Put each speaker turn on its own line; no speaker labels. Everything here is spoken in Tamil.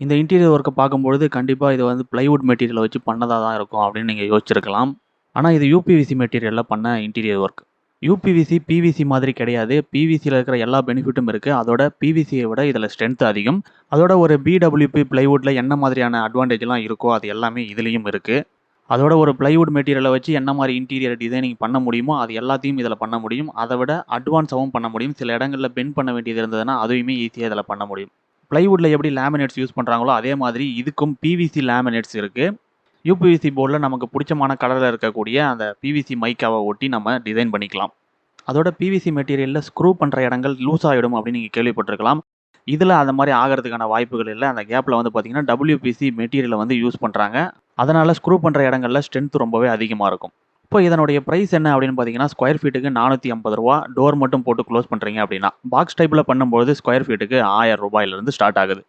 இந்த இன்டீரியர் ஒர்க்க பார்க்கும்பொழுது கண்டிப்பா இது வந்து பிளைவுட் மெட்டீரியல வச்சு பண்ணதா தான் இருக்கும் அப்படின்னு நீங்க யோசிச்சிருக்கலாம். ஆனா இது யுபிவிசி மெட்டீரியல்ல பண்ண இன்டீரியர் ஒர்க். யுபிவிசி, பிவிசி மாதிரி கிடையாது. பிவிசில இருக்கிற எல்லா பெனிஃபிட்டும் இருக்கு. அதோட பிவிசிய விட இதுல ஸ்ட்ரென்த் அதிகம். அதோட ஒரு பிடபிள்யூபி பிளைவுட்ல என்ன மாதிரியான அட்வான்டேஜ்லாம் இருக்கோ அது எல்லாமே இதுலயும் இருக்கு. அதோட ஒரு பிளைவுட் மெட்டீரியல வச்சு என்ன மாரி இன்டீரியர் டிசைனிங் பண்ண முடியுமோ அது எல்லாத்தையும் இதுல பண்ண முடியும். அத விட அட்வான்ஸாவும் பண்ண முடியும். சில இடங்கள்ல பெண்ட் பண்ண வேண்டியது இருந்ததுன்னா அதையுமே ஈஸியா இதுல பண்ண முடியும். பிளைவுட்ல எப்படி லேமினேட்ஸ் யூஸ் பண்றாங்களோ அதே மாதிரி இதுக்கும் பிவிசி லேமினேட்ஸ் இருக்கு. யுபிவிசி போர்ட்ல நமக்கு புடிச்சமான கலர்ல இருக்கக்கூடிய அந்த பிவிசி மைக்காவ ஒட்டி நம்ம டிசைன் பண்ணிக்கலாம். அதோட பிவிசி மெட்டீரியல்ல ஸ்க்ரூ பண்ற இடங்கள் லூஸ் ஆயிடும் அப்படின்னு நீங்க கேள்விப்பட்டிருக்கலாம். இதுல அந்த மாரி ஆகறதுக்கான வாய்ப்புகள் இல்ல. அந்த கேப்ல வந்து பார்த்தீங்கன்னா, டபிள்யூபிசி மெட்டீரியல வந்து யூஸ் பண்றாங்க. அதனால ஸ்க்ரூ பண்ற இடங்கள்ல ஸ்ட்ரென்த் ரொம்பவே அதிகமா இருக்கும். இப்போ இதனுடைய பிரைஸ் என்ன அப்படின்னு பார்த்தீங்கன்னா, ஸ்கொயர் ஃபீட்டுக்கு ரூ. 450 டோர் மட்டும் போட்டு குளோஸ் பண்றீங்க அப்படின்னா. பாக்ஸ் டைப்ல பண்ணும்போது ஸ்கொயர் ஃபீட்டுக்கு ரூ. 1000 ஸ்டார்ட் ஆகுது.